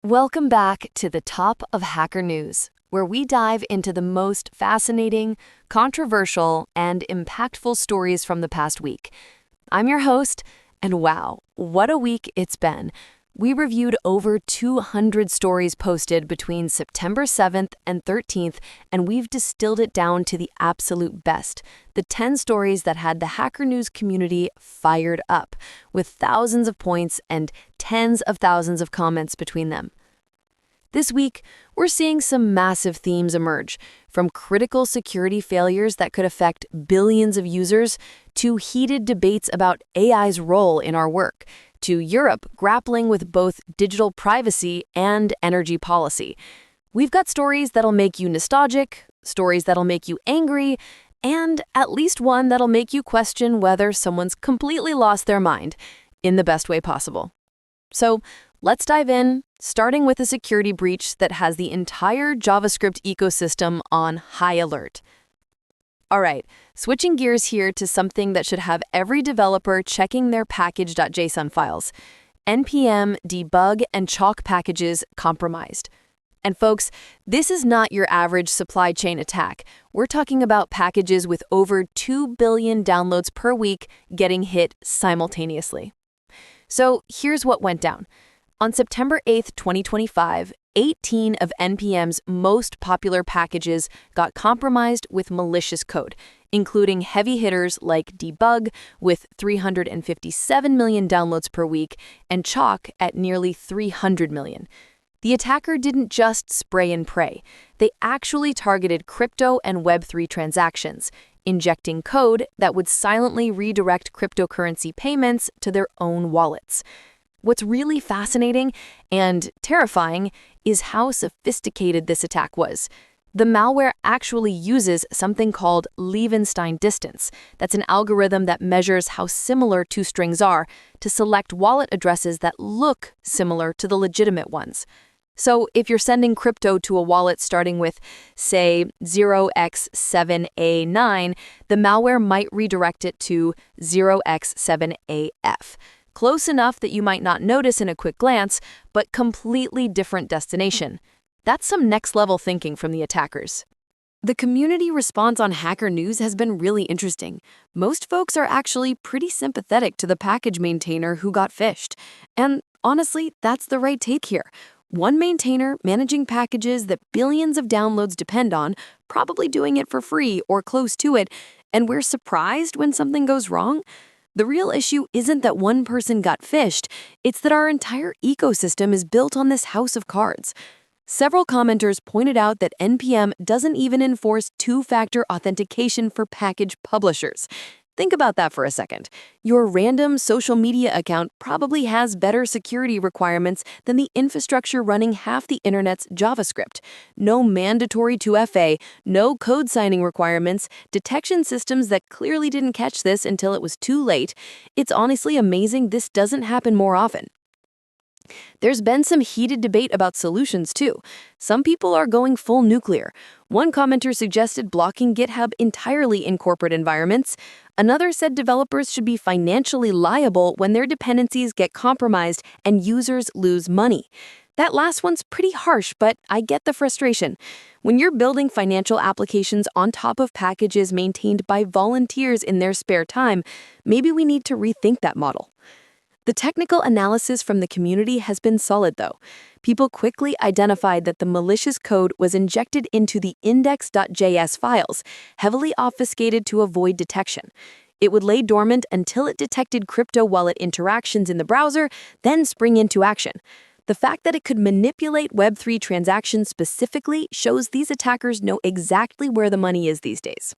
Welcome back to the top of Hacker News, where we dive into the most fascinating, controversial, and impactful stories from the past week. I'm your host, and wow, what a week it's been. We reviewed over 200 stories posted between September 7th and 13th, and we've distilled it down to the absolute best, the 10 stories that had the Hacker News community fired up, with thousands of points and tens of thousands of comments between them. This week, we're seeing some massive themes emerge, from critical security failures that could affect billions of users, to heated debates about AI's role in our work, to Europe grappling with both digital privacy and energy policy. We've got stories that'll make you nostalgic, stories that'll make you angry, and at least one that'll make you question whether someone's completely lost their mind, in the best way possible. So, let's dive in, starting with a security breach that has the entire JavaScript ecosystem on high alert. All right, switching gears here to something that should have every developer checking their package.json files. npm, debug, and chalk packages compromised. And folks, this is not your average supply chain attack. We're talking about packages with over 2 billion downloads per week getting hit simultaneously. So here's what went down. On September 8th, 2025, 18 of NPM's most popular packages got compromised with malicious code, including heavy hitters like debug with 357 million downloads per week and chalk at nearly 300 million. The attacker didn't just spray and pray. They actually targeted crypto and Web3 transactions, injecting code that would silently redirect cryptocurrency payments to their own wallets. What's really fascinating and terrifying is how sophisticated this attack was. The malware actually uses something called Levenstein distance. That's an algorithm that measures how similar two strings are to select wallet addresses that look similar to the legitimate ones. So if you're sending crypto to a wallet starting with, say, 0x7a9, the malware might redirect it to 0x7af. Close enough that you might not notice in a quick glance, but completely different destination. That's some next-level thinking from the attackers. The community response on Hacker News has been really interesting. Most folks are actually pretty sympathetic to the package maintainer who got phished. And honestly, that's the right take here. One maintainer managing packages that billions of downloads depend on, probably doing it for free or close to it, and we're surprised when something goes wrong? The real issue isn't that one person got phished, it's that our entire ecosystem is built on this house of cards. Several commenters pointed out that NPM doesn't even enforce two-factor authentication for package publishers. Think about that for a second. Your random social media account probably has better security requirements than the infrastructure running half the internet's JavaScript. No mandatory 2FA, no code signing requirements, detection systems that clearly didn't catch this until it was too late. It's honestly amazing this doesn't happen more often. There's been some heated debate about solutions, too. Some people are going full nuclear. One commenter suggested blocking GitHub entirely in corporate environments. Another said developers should be financially liable when their dependencies get compromised and users lose money. That last one's pretty harsh, but I get the frustration. When you're building financial applications on top of packages maintained by volunteers in their spare time, maybe we need to rethink that model. The technical analysis from the community has been solid, though. People quickly identified that the malicious code was injected into the index.js files, heavily obfuscated to avoid detection. It would lay dormant until it detected crypto wallet interactions in the browser, then spring into action. The fact that it could manipulate Web3 transactions specifically shows these attackers know exactly where the money is these days.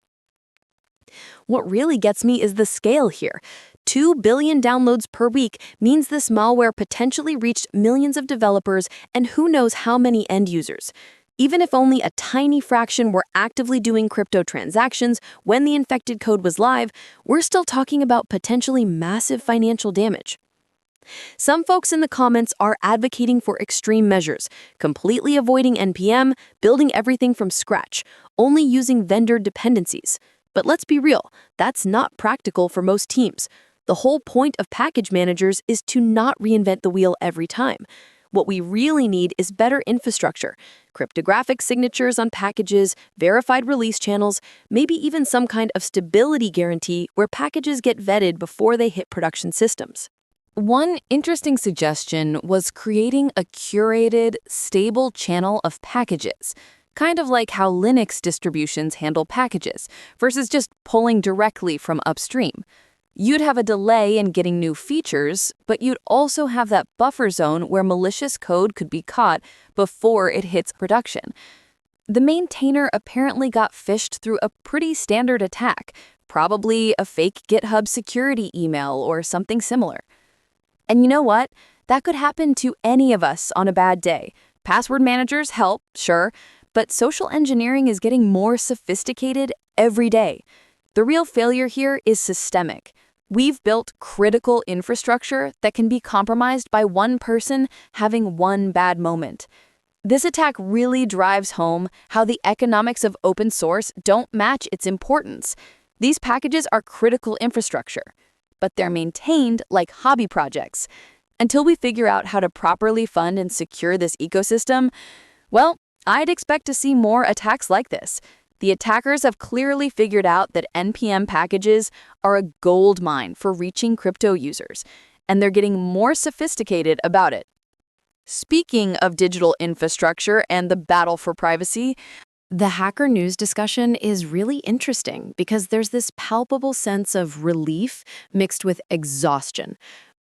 What really gets me is the scale here. 2 billion downloads per week means this malware potentially reached millions of developers and who knows how many end users. Even if only a tiny fraction were actively doing crypto transactions when the infected code was live, we're still talking about potentially massive financial damage. Some folks in the comments are advocating for extreme measures, completely avoiding NPM, building everything from scratch, only using vendor dependencies. But let's be real, that's not practical for most teams. The whole point of package managers is to not reinvent the wheel every time. What we really need is better infrastructure, cryptographic signatures on packages, verified release channels, maybe even some kind of stability guarantee where packages get vetted before they hit production systems. One interesting suggestion was creating a curated, stable channel of packages, kind of like how Linux distributions handle packages, versus just pulling directly from upstream. You'd have a delay in getting new features, but you'd also have that buffer zone where malicious code could be caught before it hits production. The maintainer apparently got phished through a pretty standard attack, probably a fake GitHub security email or something similar. And you know what? That could happen to any of us on a bad day. Password managers help, sure, but social engineering is getting more sophisticated every day. The real failure here is systemic. We've built critical infrastructure that can be compromised by one person having one bad moment. This attack really drives home how the economics of open source don't match its importance. These packages are critical infrastructure, but they're maintained like hobby projects. Until we figure out how to properly fund and secure this ecosystem, well, I'd expect to see more attacks like this. The attackers have clearly figured out that NPM packages are a gold mine for reaching crypto users, and they're getting more sophisticated about it. Speaking of digital infrastructure and the battle for privacy, the hacker news discussion is really interesting because there's this palpable sense of relief mixed with exhaustion.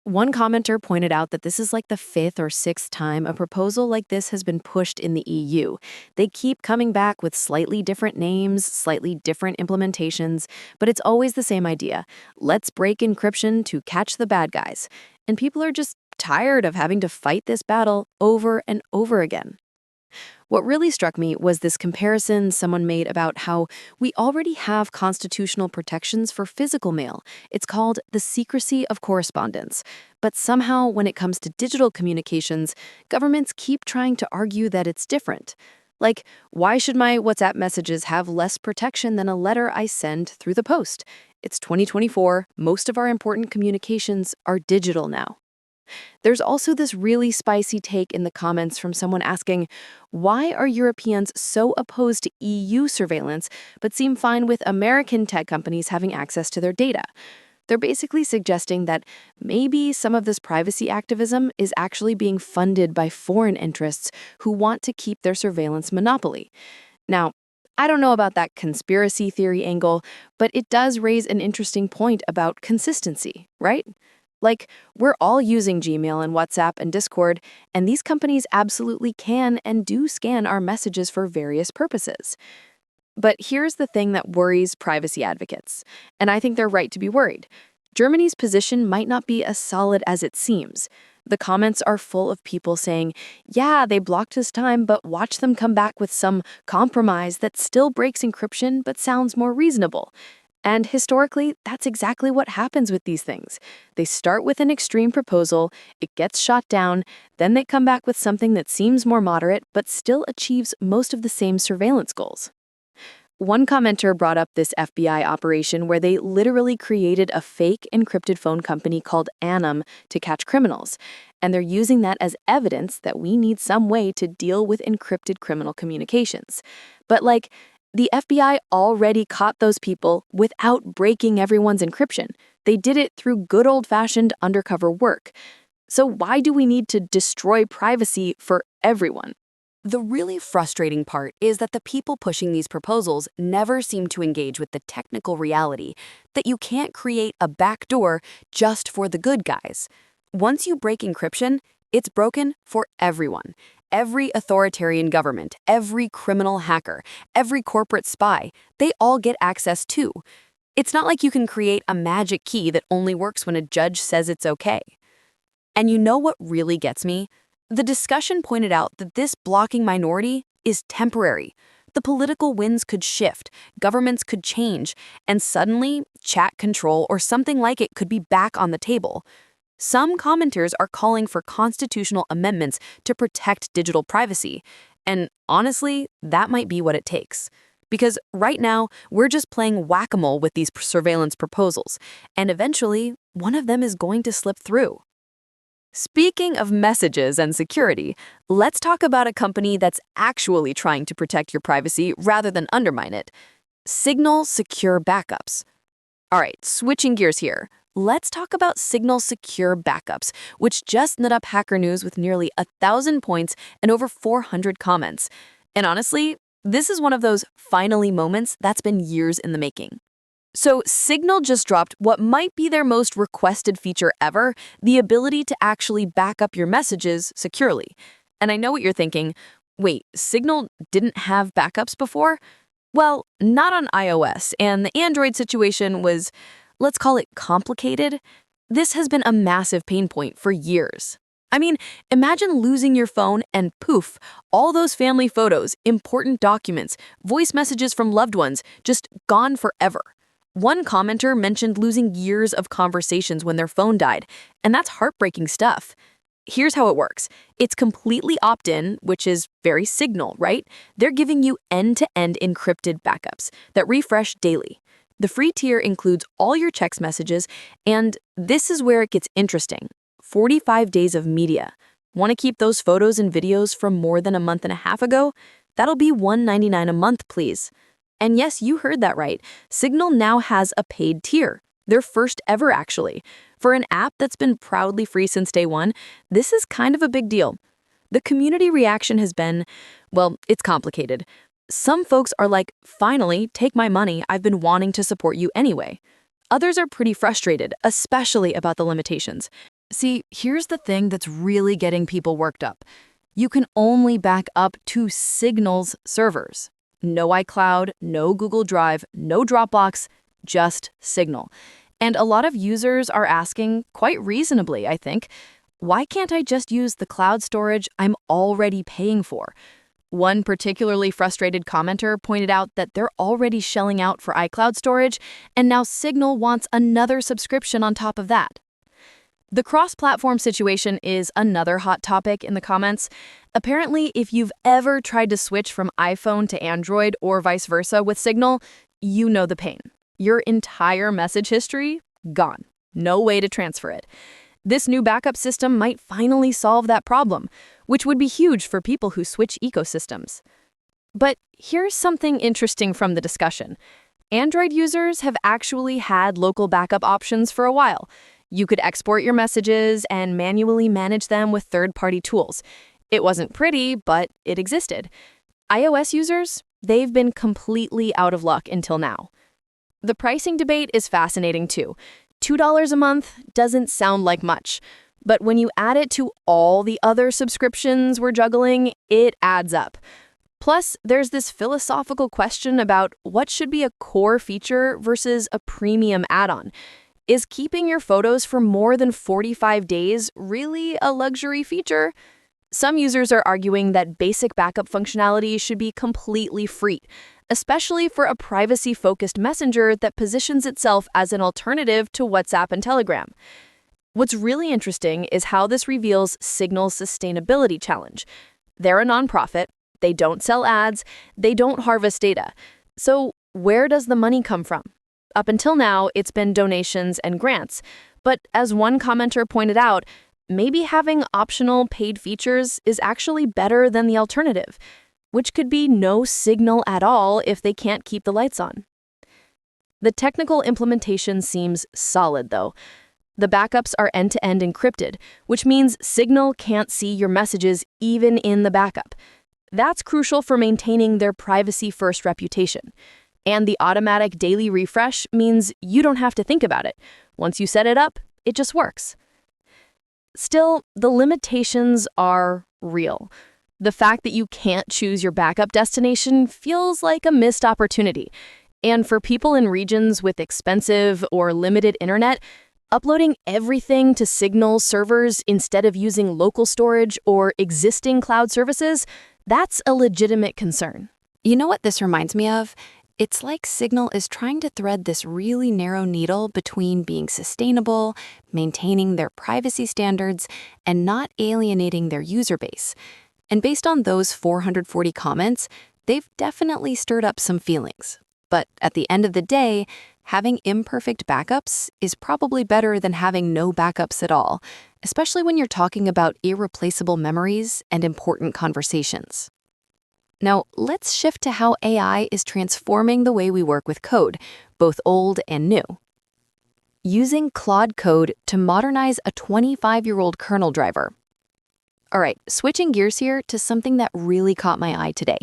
One commenter pointed out that this is like the fifth or sixth time a proposal like this has been pushed in the EU. They keep coming back with slightly different names, slightly different implementations, but it's always the same idea. Let's break encryption to catch the bad guys. And people are just tired of having to fight this battle over and over again. What really struck me was this comparison someone made about how we already have constitutional protections for physical mail. It's called the secrecy of correspondence. But somehow, when it comes to digital communications, governments keep trying to argue that it's different. Like, why should my WhatsApp messages have less protection than a letter I send through the post? It's 2024. Most of our important communications are digital now. There's also this really spicy take in the comments from someone asking, why are Europeans so opposed to EU surveillance but seem fine with American tech companies having access to their data? They're basically suggesting that maybe some of this privacy activism is actually being funded by foreign interests who want to keep their surveillance monopoly. Now, I don't know about that conspiracy theory angle, but it does raise an interesting point about consistency, right? Like, we're all using Gmail and WhatsApp and Discord, and these companies absolutely can and do scan our messages for various purposes. But here's the thing that worries privacy advocates, and I think they're right to be worried. Germany's position might not be as solid as it seems. The comments are full of people saying, yeah, they blocked this time, but watch them come back with some compromise that still breaks encryption but sounds more reasonable. And historically, that's exactly what happens with these things. They start with an extreme proposal, it gets shot down, then they come back with something that seems more moderate but still achieves most of the same surveillance goals. One commenter brought up this FBI operation where they literally created a fake encrypted phone company called Anum to catch criminals, and they're using that as evidence that we need some way to deal with encrypted criminal communications. But the FBI already caught those people without breaking everyone's encryption. They did it through good old-fashioned undercover work. So why do we need to destroy privacy for everyone? The really frustrating part is that the people pushing these proposals never seem to engage with the technical reality that you can't create a backdoor just for the good guys. Once you break encryption, it's broken for everyone. Every authoritarian government, every criminal hacker, every corporate spy, they all get access too. It's not like you can create a magic key that only works when a judge says it's okay. And you know what really gets me? The discussion pointed out that this blocking minority is temporary. The political winds could shift, governments could change, and suddenly, ChatControl or something like it could be back on the table. Some commenters are calling for constitutional amendments to protect digital privacy, and honestly, that might be what it takes. Because right now, we're just playing whack-a-mole with these surveillance proposals, and eventually, one of them is going to slip through. Speaking of messages and security, let's talk about a company that's actually trying to protect your privacy rather than undermine it. Signal Secure Backups. All right, switching gears here. Let's talk about Signal Secure Backups, which just lit up Hacker News with nearly 1,000 points and over 400 comments. And honestly, this is one of those finally moments that's been years in the making. So Signal just dropped what might be their most requested feature ever, the ability to actually back up your messages securely. And I know what you're thinking. Wait, Signal didn't have backups before? Well, not on iOS, and the Android situation was, let's call it complicated. This has been a massive pain point for years. I mean, imagine losing your phone and poof, all those family photos, important documents, voice messages from loved ones, just gone forever. One commenter mentioned losing years of conversations when their phone died, and that's heartbreaking stuff. Here's how it works. It's completely opt-in, which is very Signal, right? They're giving you end-to-end encrypted backups that refresh daily. The free tier includes all your text messages, and this is where it gets interesting. 45 days of media. Want to keep those photos and videos from more than a month and a half ago? That'll be $199 a month, please. And yes, you heard that right. Signal now has a paid tier. Their first ever, actually. For an app that's been proudly free since day one, this is kind of a big deal. The community reaction has been, well, it's complicated. Some folks are like, finally, take my money, I've been wanting to support you anyway. Others are pretty frustrated, especially about the limitations. See, here's the thing that's really getting people worked up. You can only back up to Signal's servers. No iCloud, no Google Drive, no Dropbox, just Signal. And a lot of users are asking, quite reasonably, I think, why can't I just use the cloud storage I'm already paying for? One particularly frustrated commenter pointed out that they're already shelling out for iCloud storage, and now Signal wants another subscription on top of that. The cross-platform situation is another hot topic in the comments. Apparently, if you've ever tried to switch from iPhone to Android or vice versa with Signal, you know the pain. Your entire message history, gone. No way to transfer it. This new backup system might finally solve that problem, which would be huge for people who switch ecosystems. But here's something interesting from the discussion. Android users have actually had local backup options for a while. You could export your messages and manually manage them with third-party tools. It wasn't pretty, but it existed. iOS users, they've been completely out of luck until now. The pricing debate is fascinating too. $2 a month doesn't sound like much, but when you add it to all the other subscriptions we're juggling, it adds up. Plus, there's this philosophical question about what should be a core feature versus a premium add-on. Is keeping your photos for more than 45 days really a luxury feature? Some users are arguing that basic backup functionality should be completely free, especially for a privacy-focused messenger that positions itself as an alternative to WhatsApp and Telegram. What's really interesting is how this reveals Signal's sustainability challenge. They're a nonprofit, they don't sell ads, they don't harvest data. So where does the money come from? Up until now, it's been donations and grants. But as one commenter pointed out, maybe having optional paid features is actually better than the alternative, which could be no Signal at all if they can't keep the lights on. The technical implementation seems solid, though. The backups are end-to-end encrypted, which means Signal can't see your messages even in the backup. That's crucial for maintaining their privacy-first reputation. And the automatic daily refresh means you don't have to think about it. Once you set it up, it just works. Still, the limitations are real. The fact that you can't choose your backup destination feels like a missed opportunity. And for people in regions with expensive or limited internet, uploading everything to Signal servers instead of using local storage or existing cloud services, that's a legitimate concern. You know what this reminds me of? It's like Signal is trying to thread this really narrow needle between being sustainable, maintaining their privacy standards, and not alienating their user base. And based on those 440 comments, they've definitely stirred up some feelings. But at the end of the day, having imperfect backups is probably better than having no backups at all, especially when you're talking about irreplaceable memories and important conversations. Now, let's shift to how AI is transforming the way we work with code, both old and new. Using Claude Code to modernize a 25-year-old kernel driver. All right, switching gears here to something that really caught my eye today.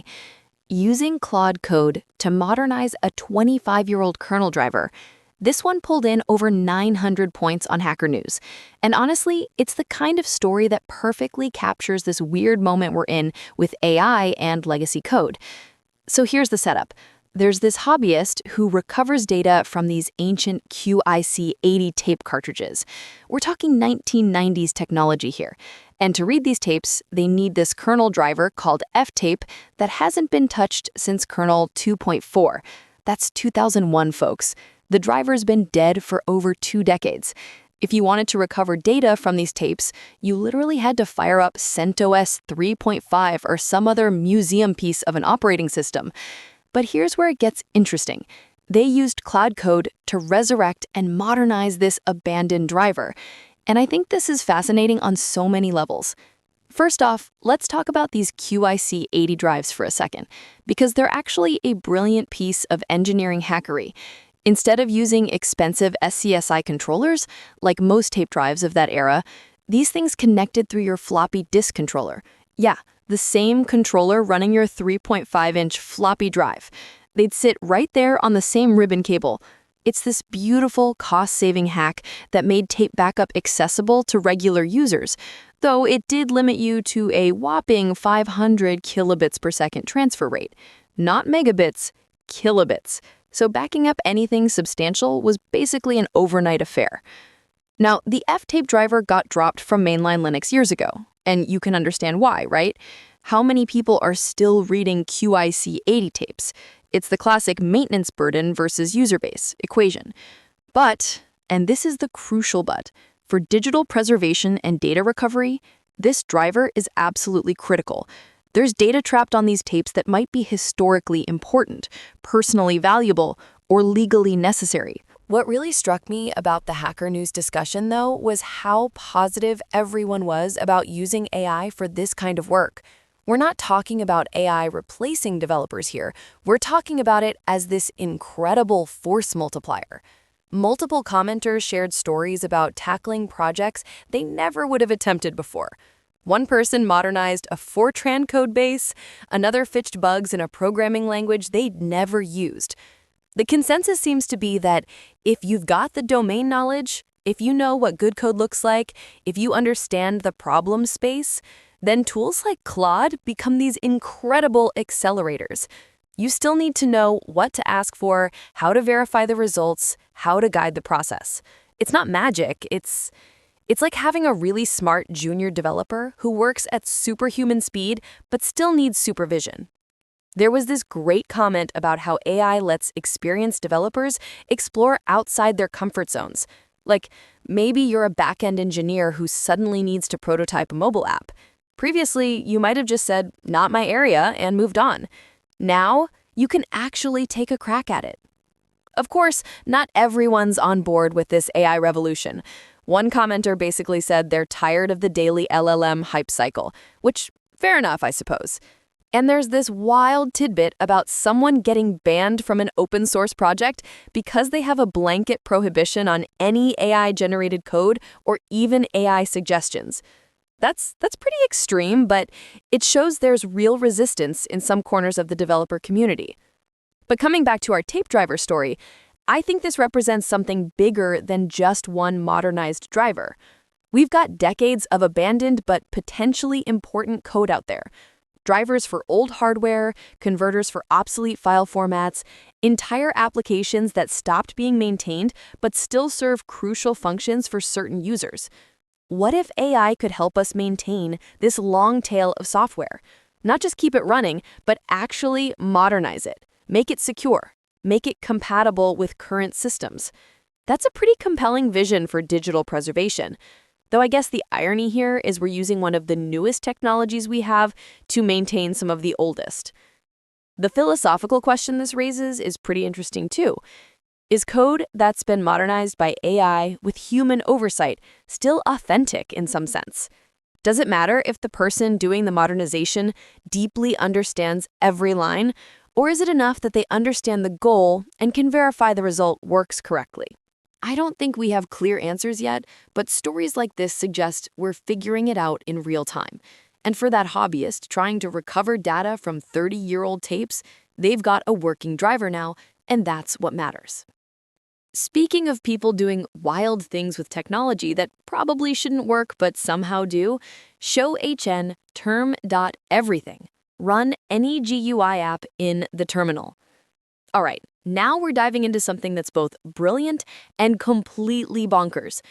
Using Claude Code to modernize a 25-year-old kernel driver. This one pulled in over 900 points on Hacker News. And honestly, it's the kind of story that perfectly captures this weird moment we're in with AI and legacy code. So here's the setup. There's this hobbyist who recovers data from these ancient QIC-80 tape cartridges. We're talking 1990s technology here. And to read these tapes, they need this kernel driver called ftape that hasn't been touched since kernel 2.4. That's 2001, folks. The driver's been dead for over 2 decades. If you wanted to recover data from these tapes, you literally had to fire up CentOS 3.5 or some other museum piece of an operating system. But here's where it gets interesting. They used Claude Code to resurrect and modernize this abandoned driver. And I think this is fascinating on so many levels. First off, let's talk about these QIC-80 drives for a second, because they're actually a brilliant piece of engineering hackery. Instead of using expensive SCSI controllers, like most tape drives of that era, these things connected through your floppy disk controller. Yeah, the same controller running your 3.5-inch floppy drive. They'd sit right there on the same ribbon cable. It's this beautiful, cost-saving hack that made tape backup accessible to regular users, though it did limit you to a whopping 500 kilobits per second transfer rate. Not megabits, kilobits. So backing up anything substantial was basically an overnight affair. Now, the ftape driver got dropped from mainline Linux years ago, and you can understand why, right? How many people are still reading QIC-80 tapes? It's the classic maintenance burden versus user base equation. But, and this is the crucial but, for digital preservation and data recovery, this driver is absolutely critical. There's data trapped on these tapes that might be historically important, personally valuable, or legally necessary. What really struck me about the Hacker News discussion, though, was how positive everyone was about using AI for this kind of work. We're not talking about AI replacing developers here. We're talking about it as this incredible force multiplier. Multiple commenters shared stories about tackling projects they never would have attempted before. One person modernized a Fortran code base, another fixed bugs in a programming language they'd never used. The consensus seems to be that if you've got the domain knowledge, if you know what good code looks like, if you understand the problem space, then tools like Claude become these incredible accelerators. You still need to know what to ask for, how to verify the results, how to guide the process. It's not magic, it's like having a really smart junior developer who works at superhuman speed but still needs supervision. There was this great comment about how AI lets experienced developers explore outside their comfort zones. Like, maybe you're a back-end engineer who suddenly needs to prototype a mobile app. Previously, you might have just said, "Not my area," and moved on. Now, you can actually take a crack at it. Of course, not everyone's on board with this AI revolution. One commenter basically said they're tired of the daily LLM hype cycle, which, fair enough, I suppose. And there's this wild tidbit about someone getting banned from an open source project because they have a blanket prohibition on any AI-generated code or even AI suggestions. That's pretty extreme, but it shows there's real resistance in some corners of the developer community. But coming back to our tape driver story, I think this represents something bigger than just one modernized driver. We've got decades of abandoned but potentially important code out there. Drivers for old hardware, converters for obsolete file formats, entire applications that stopped being maintained but still serve crucial functions for certain users. What if AI could help us maintain this long tail of software? Not just keep it running, but actually modernize it, make it secure, make it compatible with current systems. That's a pretty compelling vision for digital preservation. Though I guess the irony here is we're using one of the newest technologies we have to maintain some of the oldest. The philosophical question this raises is pretty interesting too. Is code that's been modernized by AI with human oversight still authentic in some sense? Does it matter if the person doing the modernization deeply understands every line, or is it enough that they understand the goal and can verify the result works correctly? I don't think we have clear answers yet, but stories like this suggest we're figuring it out in real time. And for that hobbyist trying to recover data from 30-year-old tapes, they've got a working driver now, and that's what matters. Speaking of people doing wild things with technology that probably shouldn't work but somehow do, show HN Term.everything. Run any GUI app in the terminal. All right, now we're diving into something that's both brilliant and completely bonkers.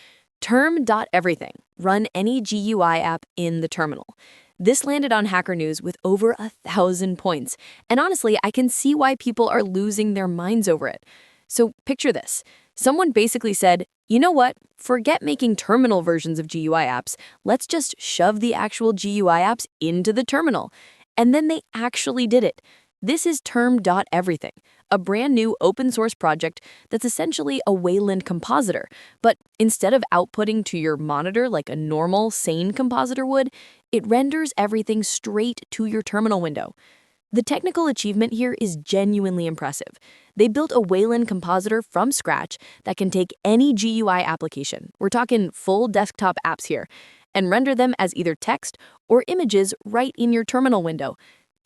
Term.everything. Run any GUI app in the terminal. This landed on Hacker News with over 1,000 points, and honestly, I can see why people are losing their minds over it. So picture this. Someone basically said, you know what? Forget making terminal versions of GUI apps. Let's just shove the actual GUI apps into the terminal. And then they actually did it. This is Term.everything, a brand new open source project that's essentially a Wayland compositor. But instead of outputting to your monitor like a normal, sane compositor would, it renders everything straight to your terminal window. The technical achievement here is genuinely impressive. They built a Wayland compositor from scratch that can take any GUI application, we're talking full desktop apps here, and render them as either text or images right in your terminal window.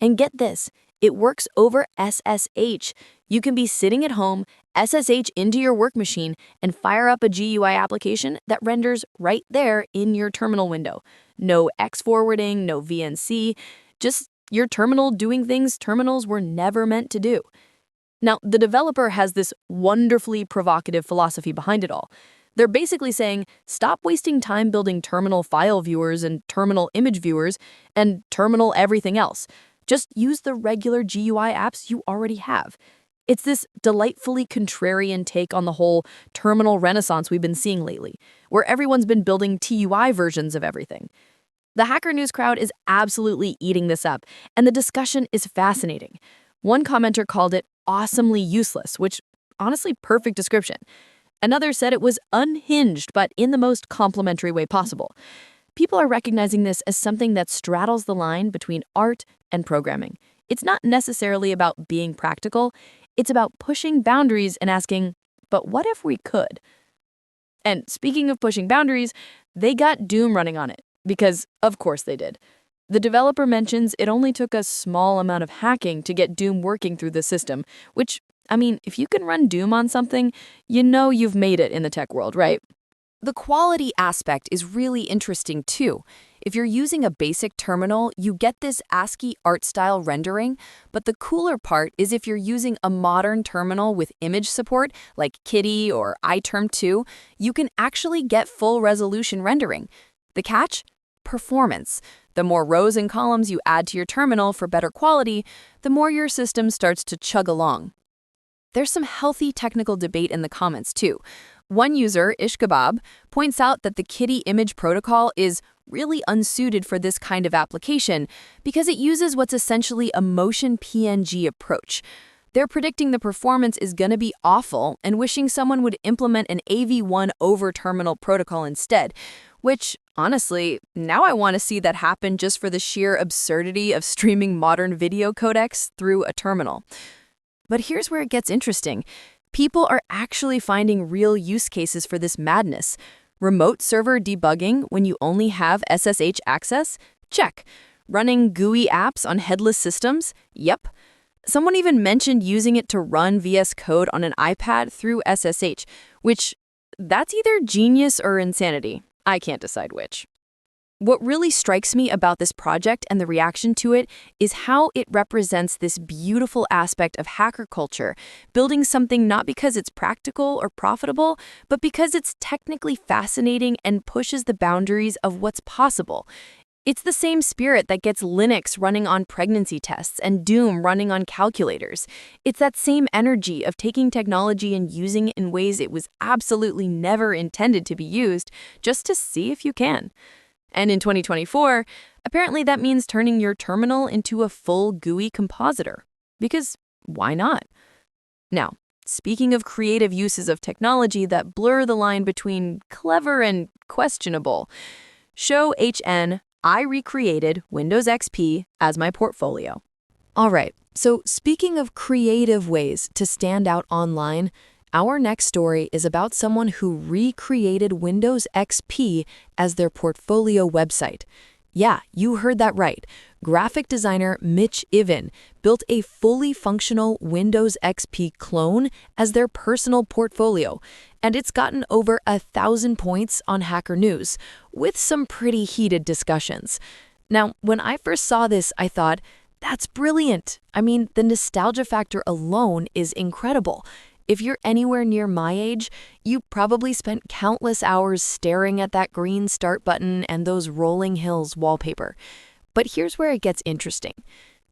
And get this, it works over SSH. You can be sitting at home, SSH into your work machine, and fire up a GUI application that renders right there in your terminal window. No X forwarding, no VNC, just your terminal doing things terminals were never meant to do. Now, the developer has this wonderfully provocative philosophy behind it all. They're basically saying, stop wasting time building terminal file viewers and terminal image viewers and terminal everything else. Just use the regular GUI apps you already have. It's this delightfully contrarian take on the whole terminal renaissance we've been seeing lately, where everyone's been building TUI versions of everything. The Hacker News crowd is absolutely eating this up, and the discussion is fascinating. One commenter called it awesomely useless, which, honestly, perfect description. Another said it was unhinged, but in the most complimentary way possible. People are recognizing this as something that straddles the line between art and programming. It's not necessarily about being practical, it's about pushing boundaries and asking, but what if we could? And speaking of pushing boundaries, they got Doom running on it. Because, of course they did. The developer mentions it only took a small amount of hacking to get Doom working through the system, which, I mean, if you can run Doom on something, you know you've made it in the tech world, right? The quality aspect is really interesting too. If you're using a basic terminal, you get this ASCII art style rendering, but the cooler part is if you're using a modern terminal with image support, like Kitty or iTerm2, you can actually get full resolution rendering. The catch? Performance. The more rows and columns you add to your terminal for better quality, the more your system starts to chug along. There's some healthy technical debate in the comments too. One user, Ishkabab, points out that the Kitty image protocol is really unsuited for this kind of application because it uses what's essentially a motion PNG approach. They're predicting the performance is going to be awful and wishing someone would implement an AV1 over terminal protocol instead, which, honestly, now I want to see that happen just for the sheer absurdity of streaming modern video codecs through a terminal. But here's where it gets interesting. People are actually finding real use cases for this madness. Remote server debugging when you only have SSH access? Check. Running GUI apps on headless systems? Yep. Someone even mentioned using it to run VS Code on an iPad through SSH, which, that's either genius or insanity. I can't decide which. What really strikes me about this project and the reaction to it is how it represents this beautiful aspect of hacker culture, building something not because it's practical or profitable, but because it's technically fascinating and pushes the boundaries of what's possible. It's the same spirit that gets Linux running on pregnancy tests and Doom running on calculators. It's that same energy of taking technology and using it in ways it was absolutely never intended to be used, just to see if you can. And in 2024, apparently that means turning your terminal into a full GUI compositor. Because why not? Now, speaking of creative uses of technology that blur the line between clever and questionable, show HN I recreated Windows XP as my portfolio. All right, so speaking of creative ways to stand out online, our next story is about someone who recreated Windows XP as their portfolio website. Yeah, you heard that right. Graphic designer Mitch Ivan built a fully functional Windows XP clone as their personal portfolio, and it's gotten over 1,000 points on Hacker News, with some pretty heated discussions. Now, when I first saw this, I thought, that's brilliant. I mean, the nostalgia factor alone is incredible. If you're anywhere near my age, you probably spent countless hours staring at that green start button and those rolling hills wallpaper. But here's where it gets interesting.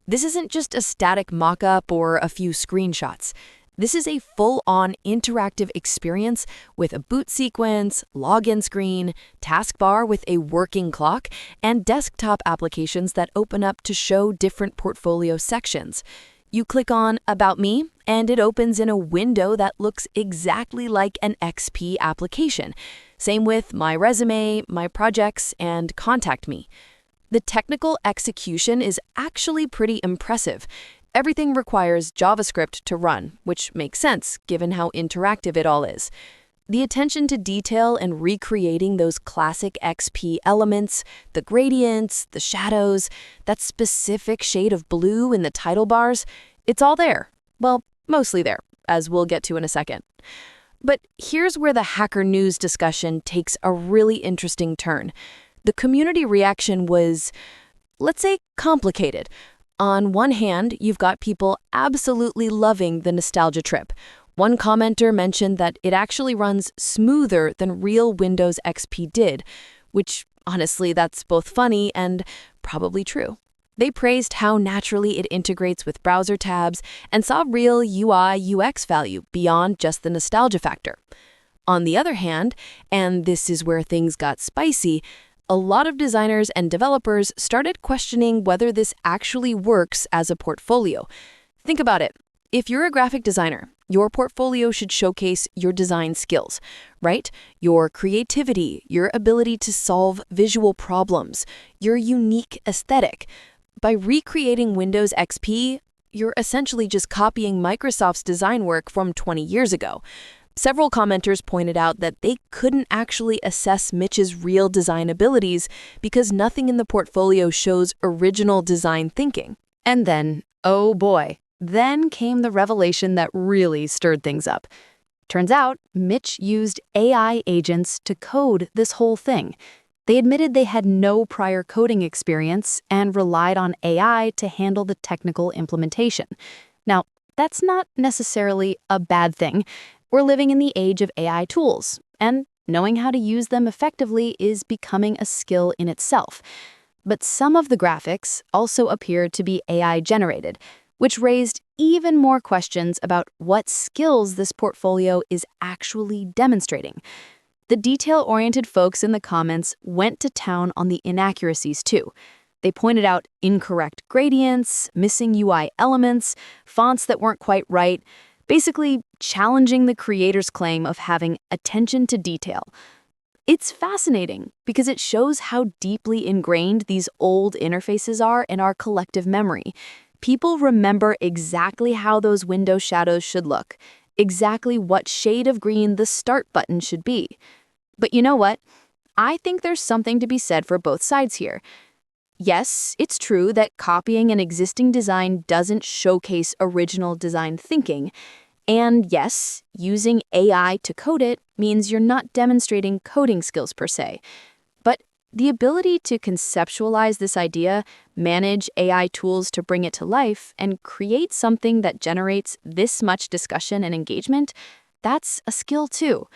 This isn't just a static mock-up or a few screenshots. This is a full-on interactive experience with a boot sequence, login screen, taskbar with a working clock, and desktop applications that open up to show different portfolio sections. You click on About Me, and it opens in a window that looks exactly like an XP application. Same with My Resume, My Projects, and Contact Me. The technical execution is actually pretty impressive. Everything requires JavaScript to run, which makes sense given how interactive it all is. The attention to detail and recreating those classic XP elements, the gradients, the shadows, that specific shade of blue in the title bars, it's all there. Well, mostly there, as we'll get to in a second. But here's where the Hacker News discussion takes a really interesting turn. The community reaction was, let's say, complicated. On one hand, you've got people absolutely loving the nostalgia trip. One commenter mentioned that it actually runs smoother than real Windows XP did, which honestly, that's both funny and probably true. They praised how naturally it integrates with browser tabs and saw real UI/UX value beyond just the nostalgia factor. On the other hand, and this is where things got spicy, a lot of designers and developers started questioning whether this actually works as a portfolio. Think about it. If you're a graphic designer, your portfolio should showcase your design skills, right? Your creativity, your ability to solve visual problems, your unique aesthetic. By recreating Windows XP, you're essentially just copying Microsoft's design work from 20 years ago. Several commenters pointed out that they couldn't actually assess Mitch's real design abilities because nothing in the portfolio shows original design thinking. And then, oh boy, then came the revelation that really stirred things up. Turns out, Mitch used AI agents to code this whole thing. They admitted they had no prior coding experience and relied on AI to handle the technical implementation. Now, that's not necessarily a bad thing. We're living in the age of AI tools, and knowing how to use them effectively is becoming a skill in itself. But some of the graphics also appeared to be AI-generated, which raised even more questions about what skills this portfolio is actually demonstrating. The detail-oriented folks in the comments went to town on the inaccuracies too. They pointed out incorrect gradients, missing UI elements, fonts that weren't quite right, basically challenging the creator's claim of having attention to detail. It's fascinating because it shows how deeply ingrained these old interfaces are in our collective memory. People remember exactly how those window shadows should look, exactly what shade of green the start button should be. But you know what? I think there's something to be said for both sides here. Yes, it's true that copying an existing design doesn't showcase original design thinking. And yes, using AI to code it means you're not demonstrating coding skills per se. But the ability to conceptualize this idea, manage AI tools to bring it to life, and create something that generates this much discussion and engagement, that's a skill too.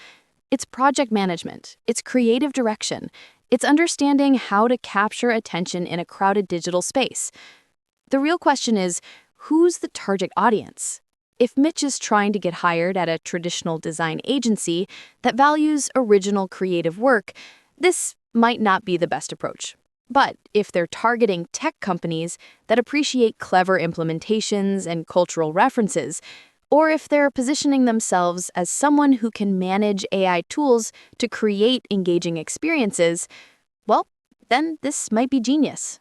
It's project management, it's creative direction, it's understanding how to capture attention in a crowded digital space. The real question is, who's the target audience? If Mitch is trying to get hired at a traditional design agency that values original creative work, this might not be the best approach. But if they're targeting tech companies that appreciate clever implementations and cultural references, or if they're positioning themselves as someone who can manage AI tools to create engaging experiences, well, then this might be genius.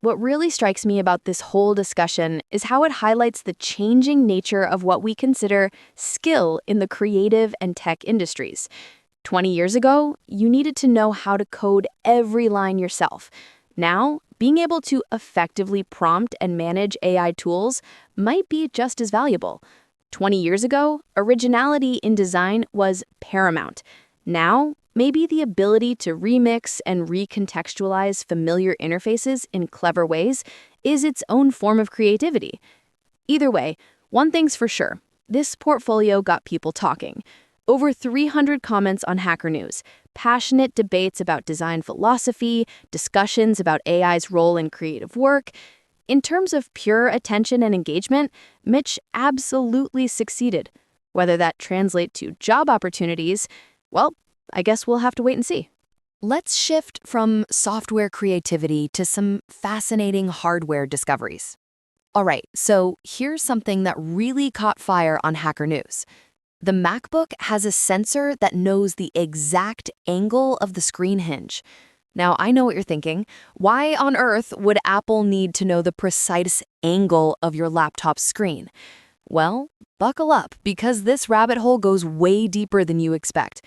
What really strikes me about this whole discussion is how it highlights the changing nature of what we consider skill in the creative and tech industries. 20 years ago, you needed to know how to code every line yourself. Now, being able to effectively prompt and manage AI tools might be just as valuable. 20 years ago, originality in design was paramount. Now, maybe the ability to remix and recontextualize familiar interfaces in clever ways is its own form of creativity. Either way, one thing's for sure, this portfolio got people talking. Over 300 comments on Hacker News, passionate debates about design philosophy, discussions about AI's role in creative work. In terms of pure attention and engagement, Mitch absolutely succeeded. Whether that translates to job opportunities, well, I guess we'll have to wait and see. Let's shift from software creativity to some fascinating hardware discoveries. All right, so here's something that really caught fire on Hacker News. The MacBook has a sensor that knows the exact angle of the screen hinge. Now, I know what you're thinking. Why on earth would Apple need to know the precise angle of your laptop's screen? Well, buckle up, because this rabbit hole goes way deeper than you expect.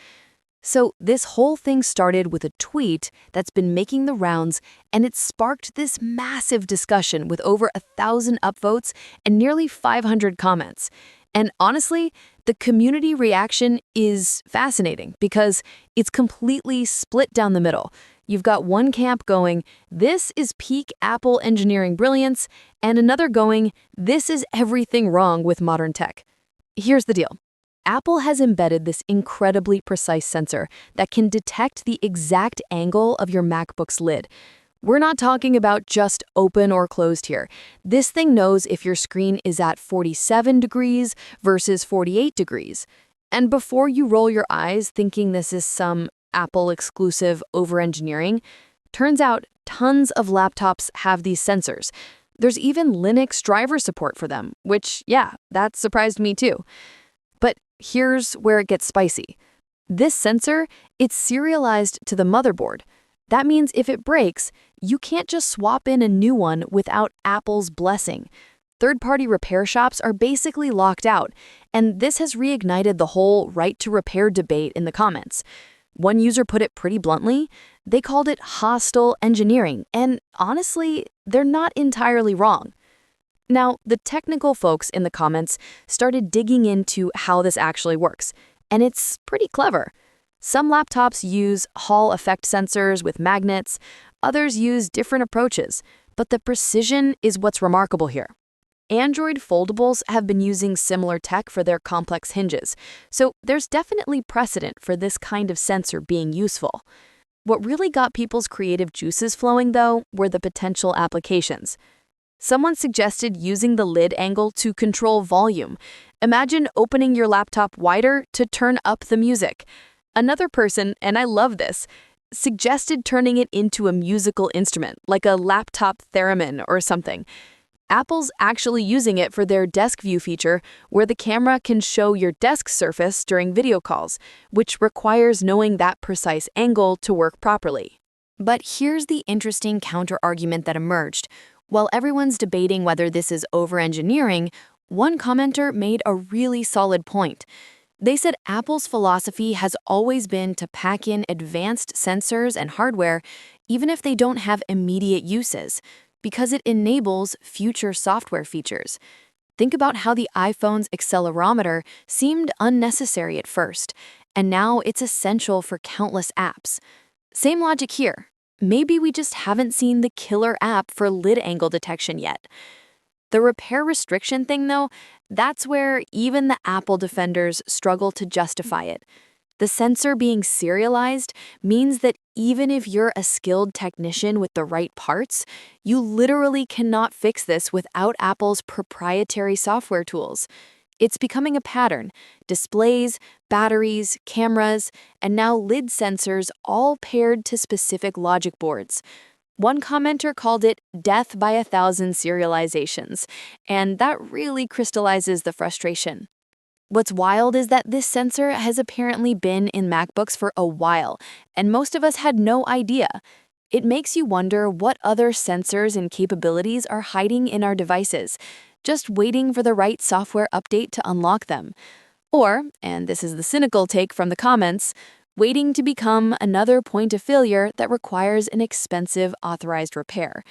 So this whole thing started with a tweet that's been making the rounds, and it sparked this massive discussion with over 1,000 upvotes and nearly 500 comments. And honestly, the community reaction is fascinating because it's completely split down the middle. You've got one camp going, "This is peak Apple engineering brilliance," and another going, "This is everything wrong with modern tech." Here's the deal. Apple has embedded this incredibly precise sensor that can detect the exact angle of your MacBook's lid. We're not talking about just open or closed here. This thing knows if your screen is at 47 degrees versus 48 degrees. And before you roll your eyes thinking this is some Apple-exclusive over-engineering, turns out tons of laptops have these sensors. There's even Linux driver support for them, which, yeah, that surprised me too. But here's where it gets spicy. This sensor, it's serialized to the motherboard. That means if it breaks, you can't just swap in a new one without Apple's blessing. Third-party repair shops are basically locked out, and this has reignited the whole right-to-repair debate in the comments. One user put it pretty bluntly. They called it hostile engineering, and honestly, they're not entirely wrong. Now, the technical folks in the comments started digging into how this actually works, and it's pretty clever. Some laptops use Hall effect sensors with magnets, others use different approaches, but the precision is what's remarkable here. Android foldables have been using similar tech for their complex hinges, so there's definitely precedent for this kind of sensor being useful. What really got people's creative juices flowing, though, were the potential applications. Someone suggested using the lid angle to control volume. Imagine opening your laptop wider to turn up the music. Another person, and I love this, suggested turning it into a musical instrument, like a laptop theremin or something. Apple's actually using it for their desk view feature, where the camera can show your desk surface during video calls, which requires knowing that precise angle to work properly. But here's the interesting counter-argument that emerged. While everyone's debating whether this is over-engineering, one commenter made a really solid point. They said Apple's philosophy has always been to pack in advanced sensors and hardware, even if they don't have immediate uses, because it enables future software features. Think about how the iPhone's accelerometer seemed unnecessary at first, and now it's essential for countless apps. Same logic here. Maybe we just haven't seen the killer app for lid angle detection yet. The repair restriction thing, though, that's where even the Apple defenders struggle to justify it. The sensor being serialized means that even if you're a skilled technician with the right parts, you literally cannot fix this without Apple's proprietary software tools. It's becoming a pattern. Displays, batteries, cameras, and now lid sensors all paired to specific logic boards. One commenter called it death by 1,000 serializations, and that really crystallizes the frustration. What's wild is that this sensor has apparently been in MacBooks for a while, and most of us had no idea. It makes you wonder what other sensors and capabilities are hiding in our devices, just waiting for the right software update to unlock them. Or, and this is the cynical take from the comments, waiting to become another point of failure that requires an expensive authorized repair.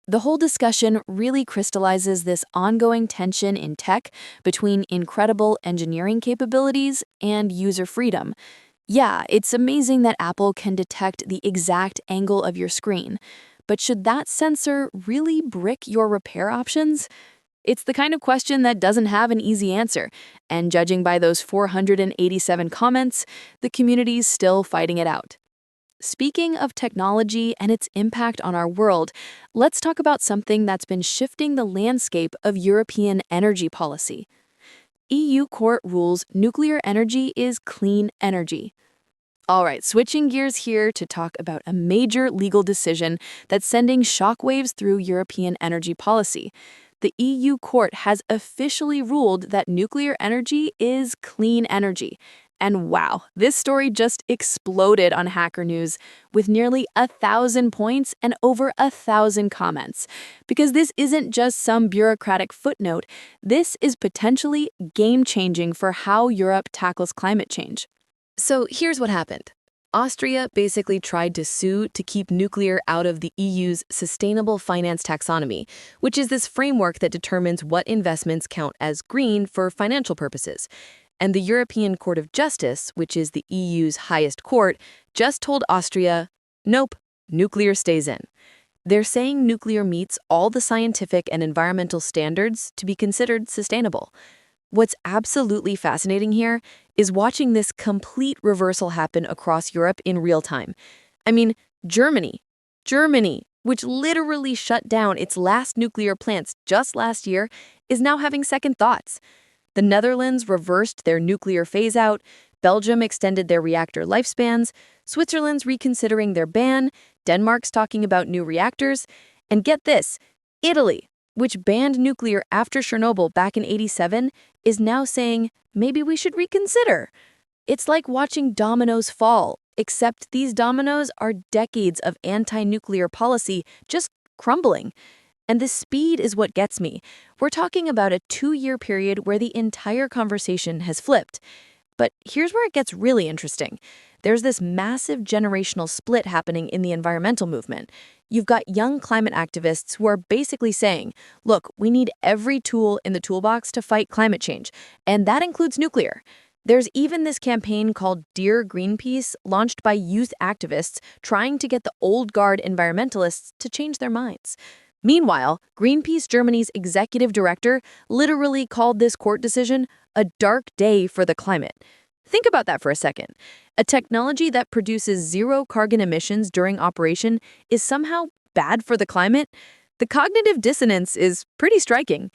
The whole discussion really crystallizes this ongoing tension in tech between incredible engineering capabilities and user freedom. Yeah, it's amazing that Apple can detect the exact angle of your screen, but should that sensor really brick your repair options? It's the kind of question that doesn't have an easy answer, and judging by those 487 comments, the community's still fighting it out. Speaking of technology and its impact on our world, let's talk about something that's been shifting the landscape of European energy policy. EU court rules nuclear energy is clean energy. All right, switching gears here to talk about a major legal decision that's sending shockwaves through European energy policy. The EU court has officially ruled that nuclear energy is clean energy. And wow, this story just exploded on Hacker News with nearly 1,000 points and over 1,000 comments. Because this isn't just some bureaucratic footnote, this is potentially game-changing for how Europe tackles climate change. So here's what happened. Austria basically tried to sue to keep nuclear out of the EU's sustainable finance taxonomy, which is this framework that determines what investments count as green for financial purposes. And the European Court of Justice, which is the EU's highest court, just told Austria, nope, nuclear stays in. They're saying nuclear meets all the scientific and environmental standards to be considered sustainable. What's absolutely fascinating here is watching this complete reversal happen across Europe in real time. I mean, Germany, which literally shut down its last nuclear plants just last year, is now having second thoughts. The Netherlands reversed their nuclear phase-out, Belgium extended their reactor lifespans, Switzerland's reconsidering their ban, Denmark's talking about new reactors, and get this, Italy, which banned nuclear after Chernobyl back in '87, is now saying, maybe we should reconsider. It's like watching dominoes fall, except these dominoes are decades of anti-nuclear policy just crumbling. And the speed is what gets me. We're talking about a 2-year period where the entire conversation has flipped. But here's where it gets really interesting. There's this massive generational split happening in the environmental movement. You've got young climate activists who are basically saying, look, we need every tool in the toolbox to fight climate change, and that includes nuclear. There's even this campaign called Dear Greenpeace, launched by youth activists trying to get the old guard environmentalists to change their minds. Meanwhile, Greenpeace Germany's executive director literally called this court decision a dark day for the climate. Think about that for a second. A technology that produces zero carbon emissions during operation is somehow bad for the climate? The cognitive dissonance is pretty striking.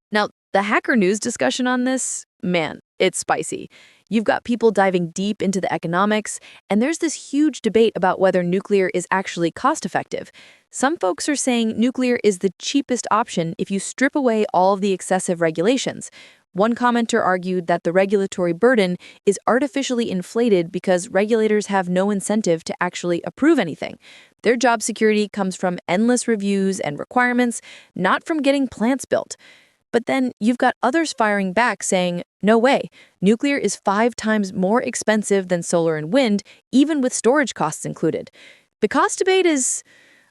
Now, the Hacker News discussion on this, man, it's spicy. You've got people diving deep into the economics, and there's this huge debate about whether nuclear is actually cost-effective. Some folks are saying nuclear is the cheapest option if you strip away all of the excessive regulations. One commenter argued that the regulatory burden is artificially inflated because regulators have no incentive to actually approve anything. Their job security comes from endless reviews and requirements, not from getting plants built. But then you've got others firing back saying, no way, nuclear is 5 times more expensive than solar and wind, even with storage costs included. The cost debate is,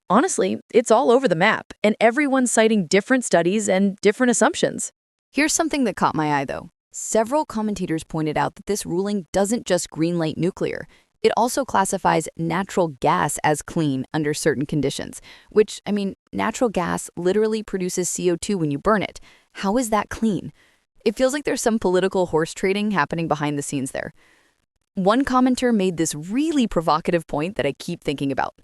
honestly, it's all over the map, and everyone's citing different studies and different assumptions. Here's something that caught my eye, though. Several commentators pointed out that this ruling doesn't just greenlight nuclear. It also classifies natural gas as clean under certain conditions, which, natural gas literally produces CO2 when you burn it. How is that clean? It feels like there's some political horse trading happening behind the scenes there. One commenter made this really provocative point that I keep thinking about.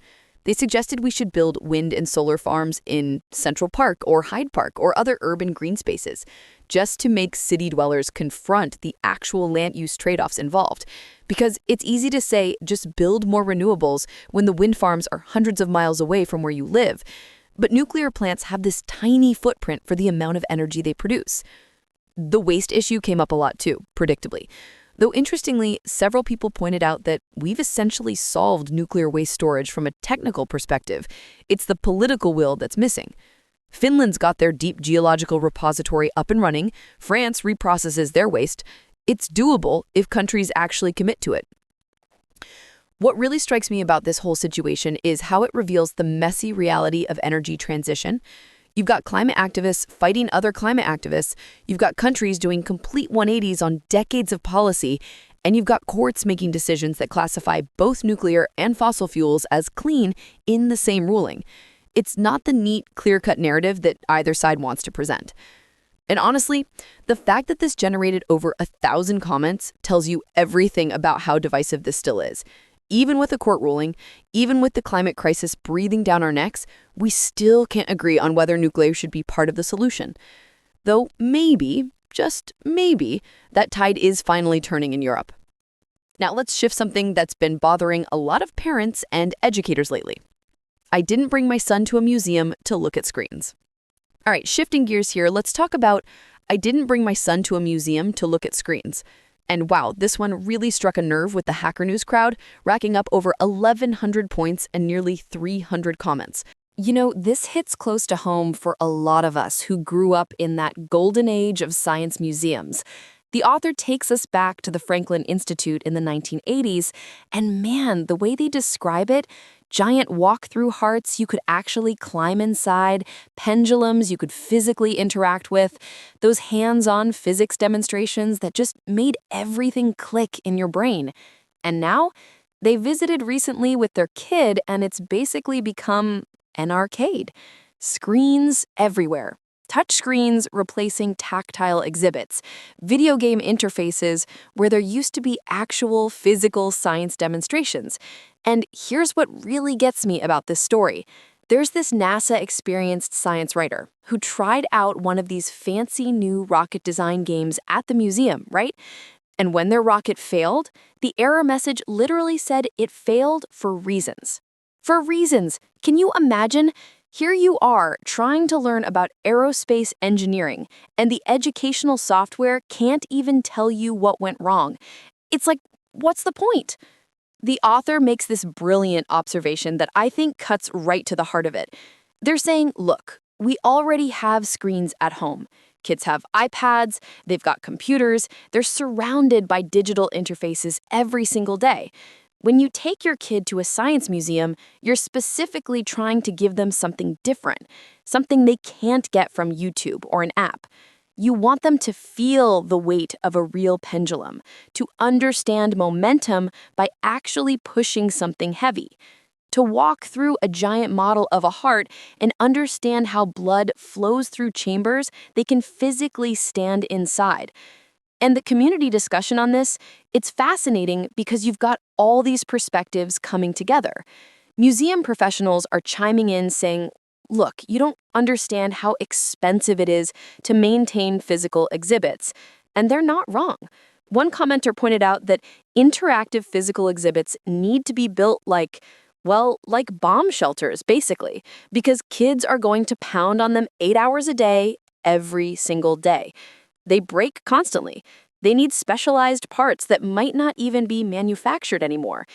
They suggested we should build wind and solar farms in Central Park or Hyde Park or other urban green spaces, just to make city dwellers confront the actual land use trade-offs involved. Because it's easy to say, just build more renewables when the wind farms are hundreds of miles away from where you live. But nuclear plants have this tiny footprint for the amount of energy they produce. The waste issue came up a lot too, predictably. Though interestingly, several people pointed out that we've essentially solved nuclear waste storage from a technical perspective. It's the political will that's missing. Finland's got their deep geological repository up and running. France reprocesses their waste. It's doable if countries actually commit to it. What really strikes me about this whole situation is how it reveals the messy reality of energy transition. You've got climate activists fighting other climate activists, you've got countries doing complete 180s on decades of policy, and you've got courts making decisions that classify both nuclear and fossil fuels as clean in the same ruling. It's not the neat, clear-cut narrative that either side wants to present. And honestly, the fact that this generated over 1,000 comments tells you everything about how divisive this still is. Even with a court ruling, even with the climate crisis breathing down our necks, we still can't agree on whether nuclear should be part of the solution. Though maybe, just maybe, that tide is finally turning in Europe. Now let's shift something that's been bothering a lot of parents and educators lately. I didn't bring my son to a museum to look at screens. All right, shifting gears here, let's talk about I didn't bring my son to a museum to look at screens. And wow, this one really struck a nerve with the Hacker News crowd, racking up over 1,100 points and nearly 300 comments. You know, this hits close to home for a lot of us who grew up in that golden age of science museums. The author takes us back to the Franklin Institute in the 1980s, and man, the way they describe it, giant walk-through hearts you could actually climb inside, pendulums you could physically interact with, those hands-on physics demonstrations that just made everything click in your brain. And now, they visited recently with their kid, and it's basically become an arcade. Screens everywhere. Touchscreens replacing tactile exhibits, video game interfaces where there used to be actual physical science demonstrations. And here's what really gets me about this story. There's this NASA-experienced science writer who tried out one of these fancy new rocket design games at the museum, right? And when their rocket failed, the error message literally said it failed for reasons. For reasons! Can you imagine? Here you are trying to learn about aerospace engineering, and the educational software can't even tell you what went wrong. It's like, what's the point? The author makes this brilliant observation that I think cuts right to the heart of it. They're saying, look, we already have screens at home. Kids have iPads, they've got computers, they're surrounded by digital interfaces every single day. When you take your kid to a science museum, you're specifically trying to give them something different, something they can't get from YouTube or an app. You want them to feel the weight of a real pendulum, to understand momentum by actually pushing something heavy, to walk through a giant model of a heart and understand how blood flows through chambers they can physically stand inside. And the community discussion on this, it's fascinating because you've got all these perspectives coming together. Museum professionals are chiming in saying, look, you don't understand how expensive it is to maintain physical exhibits. And they're not wrong. One commenter pointed out that interactive physical exhibits need to be built like bomb shelters, basically, because kids are going to pound on them 8 hours a day, every single day. They break constantly. They need specialized parts that might not even be manufactured anymore.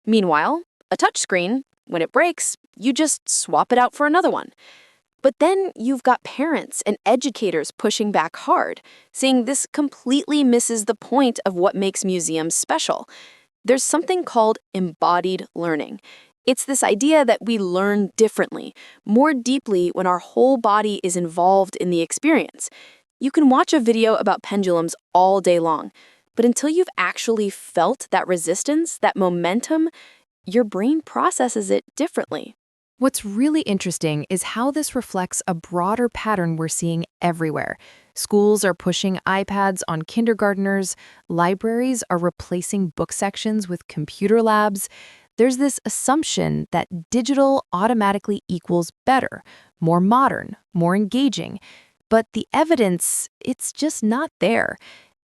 Meanwhile, a touchscreen, when it breaks, you just swap it out for another one. But then you've got parents and educators pushing back hard, saying this completely misses the point of what makes museums special. There's something called embodied learning. It's this idea that we learn differently, more deeply when our whole body is involved in the experience. You can watch a video about pendulums all day long, but until you've actually felt that resistance, that momentum, your brain processes it differently. What's really interesting is how this reflects a broader pattern we're seeing everywhere. Schools are pushing iPads on kindergartners, libraries are replacing book sections with computer labs. There's this assumption that digital automatically equals better, more modern, more engaging. But the evidence, it's just not there.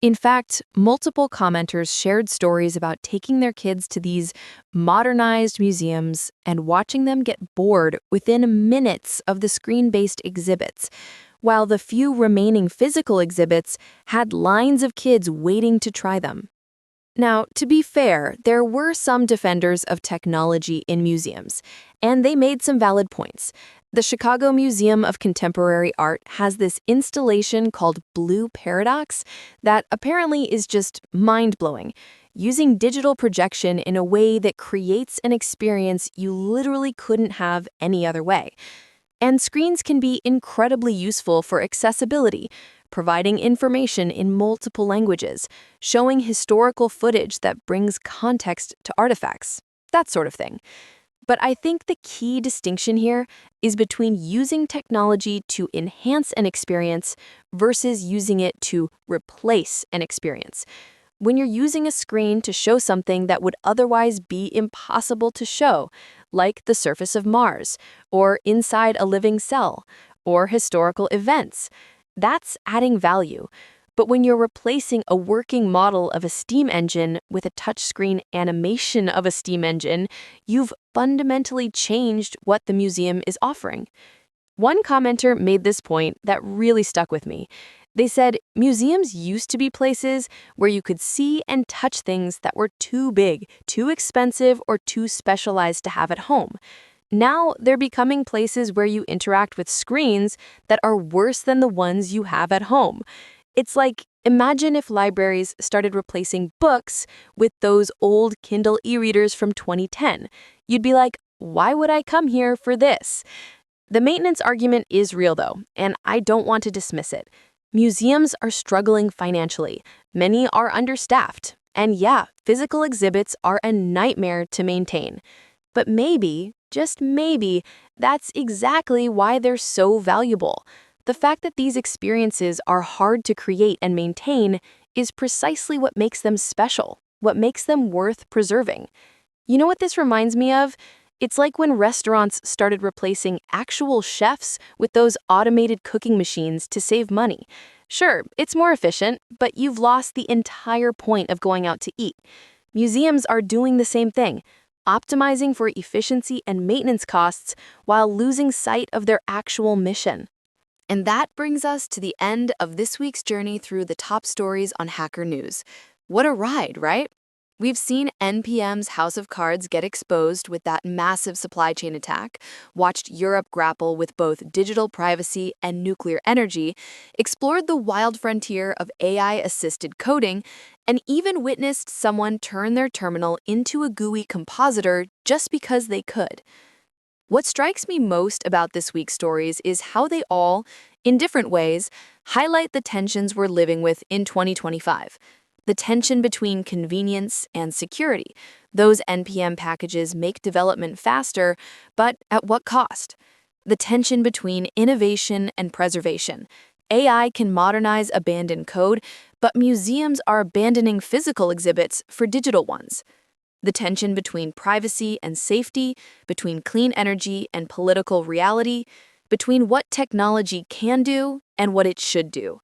In fact, multiple commenters shared stories about taking their kids to these modernized museums and watching them get bored within minutes of the screen-based exhibits, while the few remaining physical exhibits had lines of kids waiting to try them. Now, to be fair, there were some defenders of technology in museums, and they made some valid points. The Chicago Museum of Contemporary Art has this installation called Blue Paradox that apparently is just mind-blowing, using digital projection in a way that creates an experience you literally couldn't have any other way. And screens can be incredibly useful for accessibility, providing information in multiple languages, showing historical footage that brings context to artifacts, that sort of thing. But I think the key distinction here is between using technology to enhance an experience versus using it to replace an experience. When you're using a screen to show something that would otherwise be impossible to show, like the surface of Mars, or inside a living cell, or historical events, that's adding value. But when you're replacing a working model of a steam engine with a touchscreen animation of a steam engine, you've fundamentally changed what the museum is offering. One commenter made this point that really stuck with me. They said museums used to be places where you could see and touch things that were too big, too expensive, or too specialized to have at home. Now they're becoming places where you interact with screens that are worse than the ones you have at home. It's like, imagine if libraries started replacing books with those old Kindle e-readers from 2010. You'd be like, why would I come here for this? The maintenance argument is real, though, and I don't want to dismiss it. Museums are struggling financially. Many are understaffed. And yeah, physical exhibits are a nightmare to maintain. But maybe, just maybe, that's exactly why they're so valuable. The fact that these experiences are hard to create and maintain is precisely what makes them special, what makes them worth preserving. You know what this reminds me of? It's like when restaurants started replacing actual chefs with those automated cooking machines to save money. Sure, it's more efficient, but you've lost the entire point of going out to eat. Museums are doing the same thing, optimizing for efficiency and maintenance costs while losing sight of their actual mission. And that brings us to the end of this week's journey through the top stories on Hacker News. What a ride, right? We've seen NPM's House of Cards get exposed with that massive supply chain attack, watched Europe grapple with both digital privacy and nuclear energy, explored the wild frontier of AI-assisted coding, and even witnessed someone turn their terminal into a GUI compositor just because they could. What strikes me most about this week's stories is how they all, in different ways, highlight the tensions we're living with in 2025. The tension between convenience and security. Those NPM packages make development faster, but at what cost? The tension between innovation and preservation. AI can modernize abandoned code, but museums are abandoning physical exhibits for digital ones. The tension between privacy and safety, between clean energy and political reality, between what technology can do and what it should do.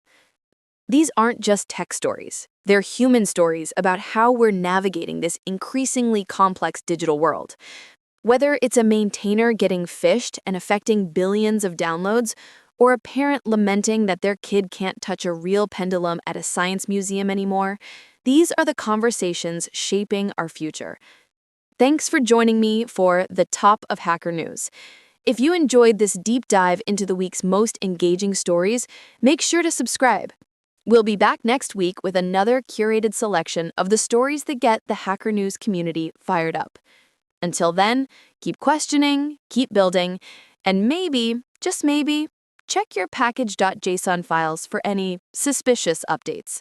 These aren't just tech stories. They're human stories about how we're navigating this increasingly complex digital world. Whether it's a maintainer getting phished and affecting billions of downloads, or a parent lamenting that their kid can't touch a real pendulum at a science museum anymore, these are the conversations shaping our future. Thanks for joining me for the Top of Hacker News. If you enjoyed this deep dive into the week's most engaging stories, make sure to subscribe. We'll be back next week with another curated selection of the stories that get the Hacker News community fired up. Until then, keep questioning, keep building, and maybe, just maybe, check your package.json files for any suspicious updates.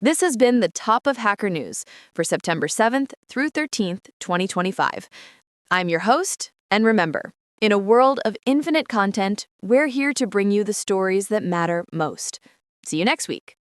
This has been the Top of Hacker News for September 7th through 13th, 2025. I'm your host, and remember, in a world of infinite content, we're here to bring you the stories that matter most. See you next week.